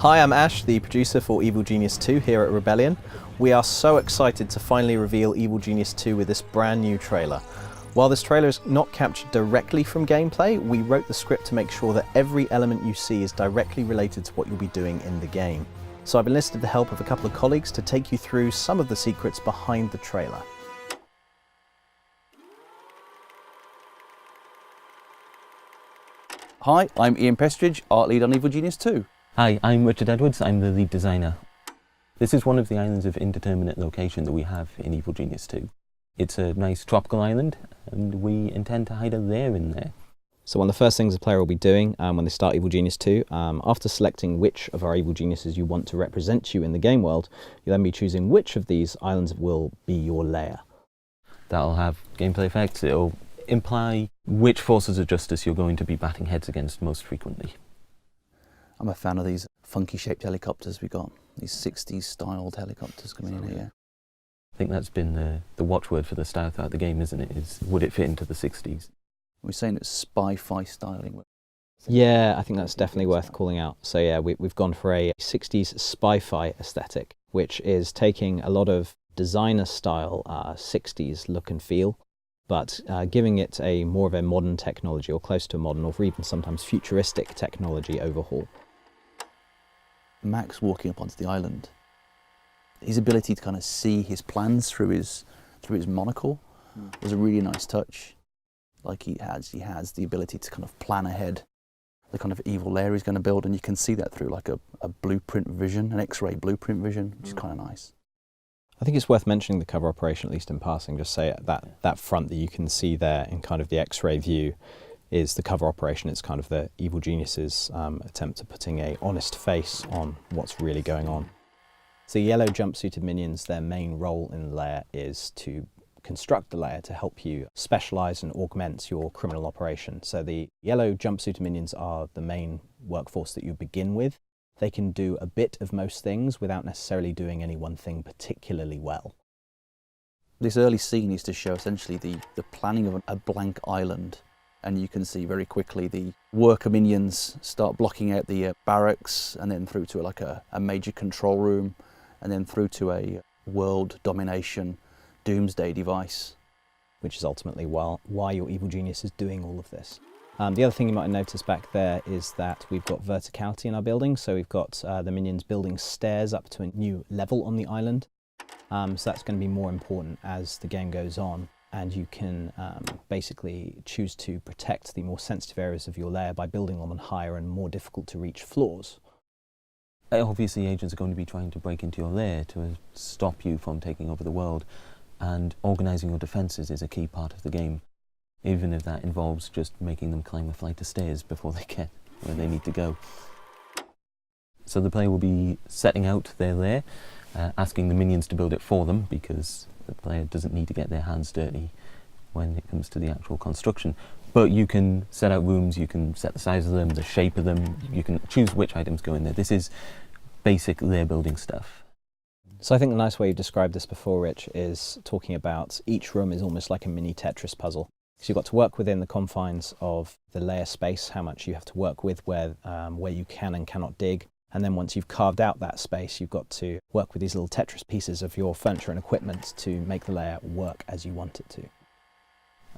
Hi, I'm Ash, the producer for Evil Genius 2 here at Rebellion. We are so excited to finally reveal Evil Genius 2 with this brand new trailer. While this trailer is not captured directly from gameplay, we wrote the script to make sure that every element you see is directly related to what you'll be doing in the game. So I've enlisted the help of a couple of colleagues to take you through some of the secrets behind the trailer. Hi, I'm Ian Pestridge, art lead on Evil Genius 2. Hi, I'm Richard Edwards, I'm the lead designer. This is one of the islands of indeterminate location that we have in Evil Genius 2. It's a nice tropical island and we intend to hide a lair in there. So one of the first things the player will be doing when they start Evil Genius 2, after selecting which of our Evil Geniuses you want to represent you in the game world, you'll then be choosing which of these islands will be your lair. That'll have gameplay effects, it'll imply which forces of justice you're going to be batting heads against most frequently. I'm a fan of these funky shaped helicopters we got, these 60s styled helicopters coming in here. I think that's been the watchword for the style throughout the game, isn't it? Is would it fit into the 60s? We're saying it's spy-fi styling. Yeah, I think that's definitely worth calling out. So yeah, we've gone for a 60s spy-fi aesthetic, which is taking a lot of designer style 60s look and feel, but giving it a more of a modern technology, or close to modern, or even sometimes futuristic technology overhaul. Max walking up onto the island, his ability to kind of see his plans through his monocle was a really nice touch. Like he has the ability to kind of plan ahead the kind of evil lair he's going to build, and you can see that through like a blueprint vision, an X-ray blueprint vision, which is kind of nice. I think it's worth mentioning the cover operation, at least in passing. Just say that front that you can see there in kind of the X-ray view is the cover operation. It's kind of the Evil Genius's attempt at putting a honest face on what's really going on. So yellow jumpsuited minions, their main role in the lair is to construct the lair to help you specialize and augment your criminal operation. So the yellow jumpsuited minions are the main workforce that you begin with. They can do a bit of most things without necessarily doing any one thing particularly well. This early scene is to show essentially the planning of a blank island, and you can see very quickly the worker minions start blocking out the barracks, and then through to like a major control room, and then through to a world domination doomsday device. Which is ultimately why your Evil Genius is doing all of this. The other thing you might have noticed back there is that we've got verticality in our building, so we've got the minions building stairs up to a new level on the island. So that's going to be more important as the game goes on, and you can basically choose to protect the more sensitive areas of your lair by building them on higher and more difficult to reach floors. Obviously agents are going to be trying to break into your lair to stop you from taking over the world, and organising your defences is a key part of the game, even if that involves just making them climb a flight of stairs before they get where they need to go. So the player will be setting out their lair, asking the minions to build it for them, because the player doesn't need to get their hands dirty when it comes to the actual construction. But you can set out rooms, you can set the size of them, the shape of them, you can choose which items go in there. This is basic lair building stuff. So I think the nice way you've described this before, Rich, is talking about each room is almost like a mini Tetris puzzle. So you've got to work within the confines of the layer space, how much you have to work with, where you can and cannot dig. And then once you've carved out that space, you've got to work with these little Tetris pieces of your furniture and equipment to make the layer work as you want it to.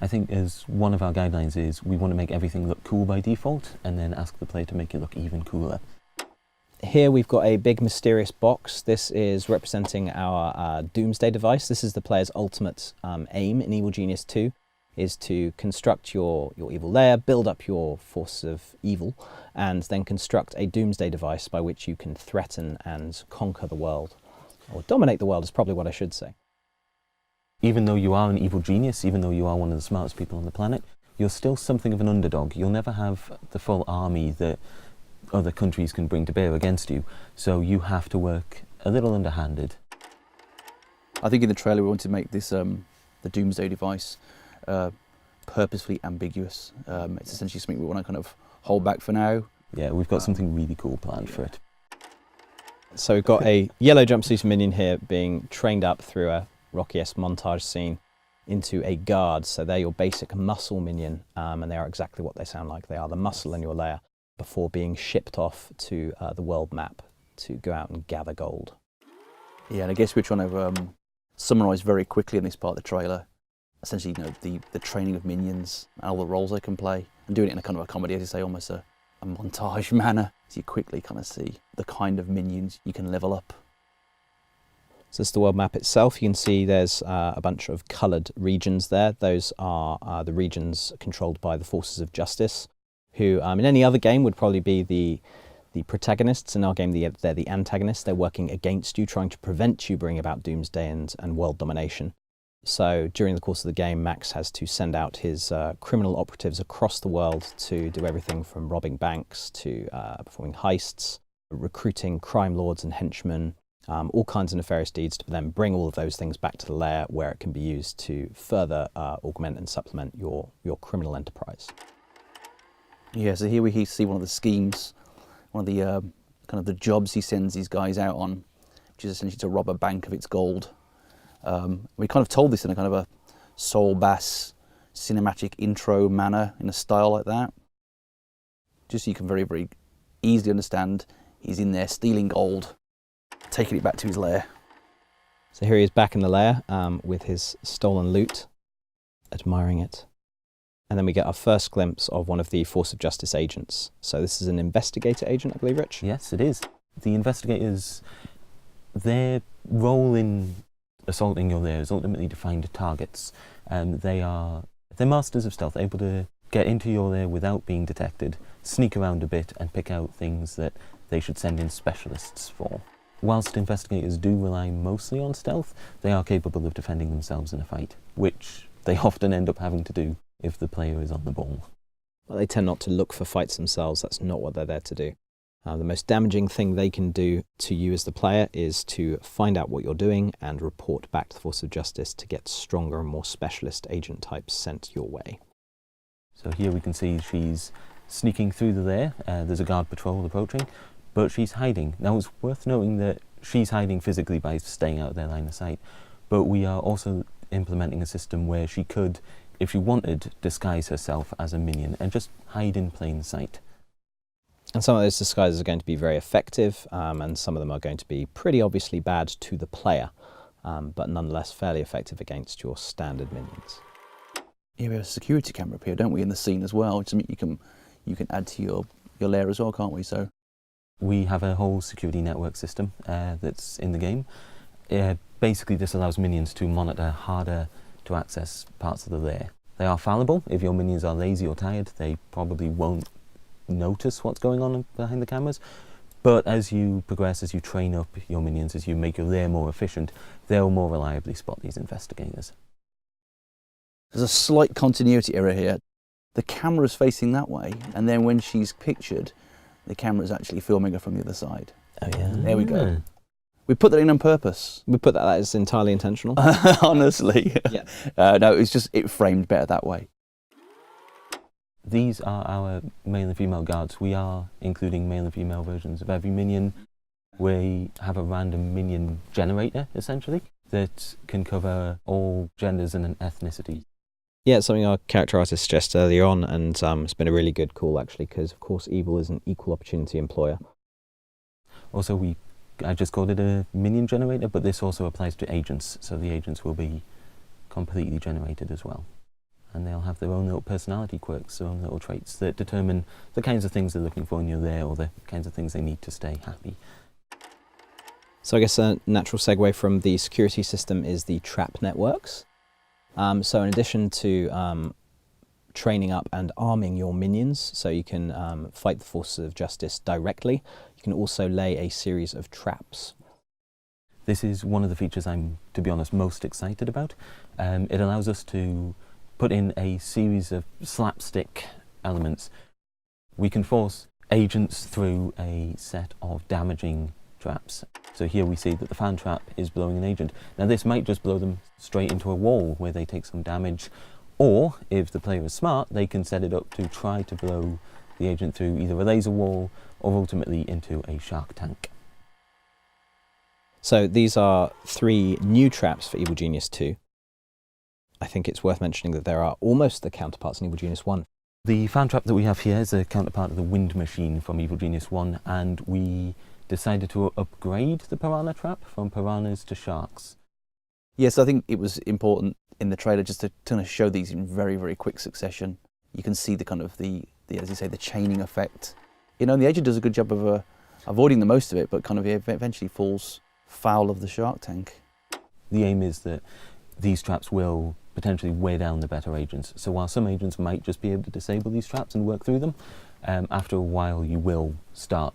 I think as one of our guidelines is we want to make everything look cool by default, and then ask the player to make it look even cooler. Here we've got a big mysterious box. This is representing our doomsday device. This is the player's ultimate aim in Evil Genius 2, is to construct your evil lair, build up your force of evil, and then construct a doomsday device by which you can threaten and conquer the world. Or dominate the world is probably what I should say. Even though you are an evil genius, even though you are one of the smartest people on the planet, you're still something of an underdog. You'll never have the full army that other countries can bring to bear against you, so you have to work a little underhanded. I think in the trailer we wanted to make this the doomsday device purposefully ambiguous. It's essentially something we want to kind of hold back for now. Yeah, we've got something really cool planned for it. So we've got a yellow jumpsuit minion here being trained up through a Rocky-esque montage scene into a guard. So they're your basic muscle minion, and they are exactly what they sound like. They are the muscle in your lair before being shipped off to the world map to go out and gather gold. Yeah, and I guess we're trying to summarise very quickly in this part of the trailer, essentially, the training of minions and all the roles they can play, and doing it in a kind of a comedy, as you say, almost a montage manner, as you quickly kind of see the kind of minions you can level up. So this is the world map itself. You can see there's a bunch of coloured regions there. Those are the regions controlled by the forces of justice, who in any other game would probably be the protagonists. In our game, they're the antagonists. They're working against you, trying to prevent you bringing about doomsday and world domination. So during the course of the game, Max has to send out his criminal operatives across the world to do everything from robbing banks to performing heists, recruiting crime lords and henchmen, all kinds of nefarious deeds, to then bring all of those things back to the lair where it can be used to further augment and supplement your criminal enterprise. Yeah, so here we see one of the schemes, one of the kind of the jobs he sends these guys out on, which is essentially to rob a bank of its gold. We kind of told this in a kind of a soul bass cinematic intro manner, in a style like that. Just so you can very, very easily understand he's in there stealing gold, taking it back to his lair. So here he is back in the lair with his stolen loot, admiring it. And then we get our first glimpse of one of the Force of Justice agents. So this is an investigator agent, I believe, Rich? Yes, it is. The investigators, their role in assaulting your lair is ultimately to find targets. They're masters of stealth, able to get into your lair without being detected, sneak around a bit and pick out things that they should send in specialists for. Whilst investigators do rely mostly on stealth, they are capable of defending themselves in a fight, which they often end up having to do if the player is on the ball. Well, they tend not to look for fights themselves. That's not what they're there to do. The most damaging thing they can do to you as the player is to find out what you're doing and report back to the Force of Justice to get stronger and more specialist agent types sent your way. So here we can see she's sneaking through the lair. There's a guard patrol approaching, but she's hiding. Now it's worth noting that she's hiding physically by staying out of their line of sight, but we are also implementing a system where she could, if she wanted, disguise herself as a minion and just hide in plain sight. And some of those disguises are going to be very effective, and some of them are going to be pretty obviously bad to the player, but nonetheless fairly effective against your standard minions. Yeah, we have a security camera up here, don't we, in the scene as well, which you can add to your lair as well, can't we? So we have a whole security network system that's in the game. Basically, this allows minions to monitor harder to access parts of the lair. They are fallible. If your minions are lazy or tired, they probably won't notice what's going on behind the cameras. But as you progress, as you train up your minions, as you make your lair more efficient, they'll more reliably spot these investigators. There's a slight continuity error here. The camera's facing that way, and then when she's pictured, the camera's actually filming her from the other side. Oh yeah. There we go. We put that in on purpose. We put that as entirely intentional. Honestly. Yeah. No, it's just it framed better that way. These are our male and female guards. We are including male and female versions of every minion. We have a random minion generator, essentially, that can cover all genders and ethnicity. Yeah, it's something our character artist suggested earlier on, and it's been a really good call, actually, because, of course, Evil is an equal opportunity employer. Also, I just called it a minion generator, but this also applies to agents, so the agents will be completely generated as well. And they'll have their own little personality quirks, their own little traits that determine the kinds of things they're looking for in your lair, or the kinds of things they need to stay happy. So I guess a natural segue from the security system is the trap networks. So in addition to training up and arming your minions so you can fight the forces of justice directly, you can also lay a series of traps. This is one of the features I'm, to be honest, most excited about. It allows us to put in a series of slapstick elements. We can force agents through a set of damaging traps. So here we see that the fan trap is blowing an agent. Now this might just blow them straight into a wall where they take some damage, or if the player is smart, they can set it up to try to blow the agent through either a laser wall or ultimately into a shark tank. So these are 3 new traps for Evil Genius 2. I think it's worth mentioning that there are almost the counterparts in Evil Genius 1. The fan trap that we have here is a counterpart of the wind machine from Evil Genius 1, and we decided to upgrade the piranha trap from piranhas to sharks. Yes, I think it was important in the trailer just to kind of show these in very, very quick succession. You can see the kind of the as you say, the chaining effect. You know, and the agent does a good job of avoiding the most of it, but kind of eventually falls foul of the shark tank. The aim is that these traps will potentially weigh down the better agents. So while some agents might just be able to disable these traps and work through them, after a while you will start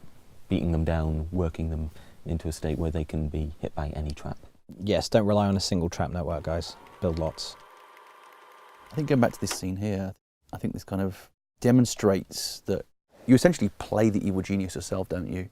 beating them down, working them into a state where they can be hit by any trap. Yes, don't rely on a single trap network, guys. Build lots. I think going back to this scene here, I think this kind of demonstrates that you essentially play the evil genius yourself, don't you?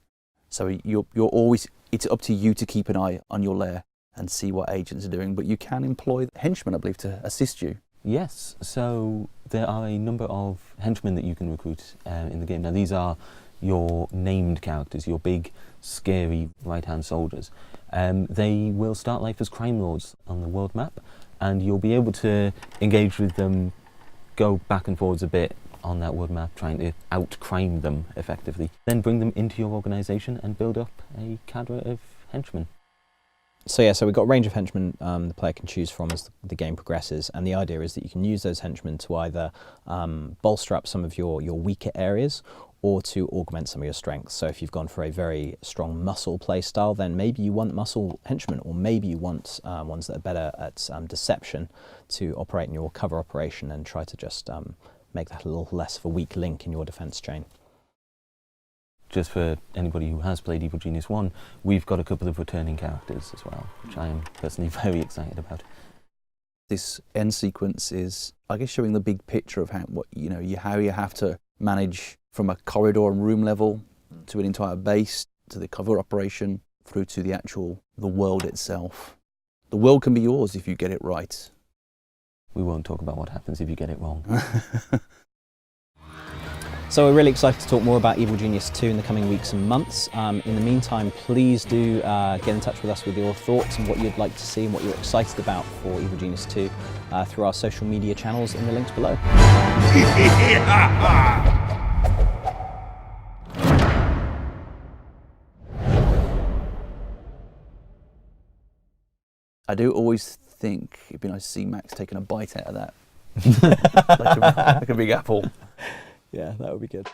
So you're always, it's up to you to keep an eye on your lair and see what agents are doing, but you can employ henchmen, I believe, to assist you. Yes, so there are a number of henchmen that you can recruit in the game. Now these are your named characters, your big, scary right-hand soldiers. They will start life as crime lords on the world map, and you'll be able to engage with them, go back and forwards a bit on that world map, trying to out-crime them effectively. Then bring them into your organisation and build up a cadre of henchmen. So yeah, so we've got a range of henchmen the player can choose from as the game progresses, and the idea is that you can use those henchmen to either bolster up some of your weaker areas or to augment some of your strengths. So if you've gone for a very strong muscle play style, then maybe you want muscle henchmen, or maybe you want ones that are better at deception to operate in your cover operation and try to just make that a little less of a weak link in your defense chain. Just for anybody who has played Evil Genius 1, we've got a couple of returning characters as well, which I am personally very excited about. This end sequence is, I guess, showing the big picture of how you have to manage from a corridor and room level to an entire base, to the cover operation, through to the world itself. The world can be yours if you get it right. We won't talk about what happens if you get it wrong. So we're really excited to talk more about Evil Genius 2 in the coming weeks and months. In the meantime, please do get in touch with us with your thoughts and what you'd like to see and what you're excited about for Evil Genius 2 through our social media channels in the links below. I do always think it'd be nice to see Max taking a bite out of that. like a big apple. Yeah, that would be good.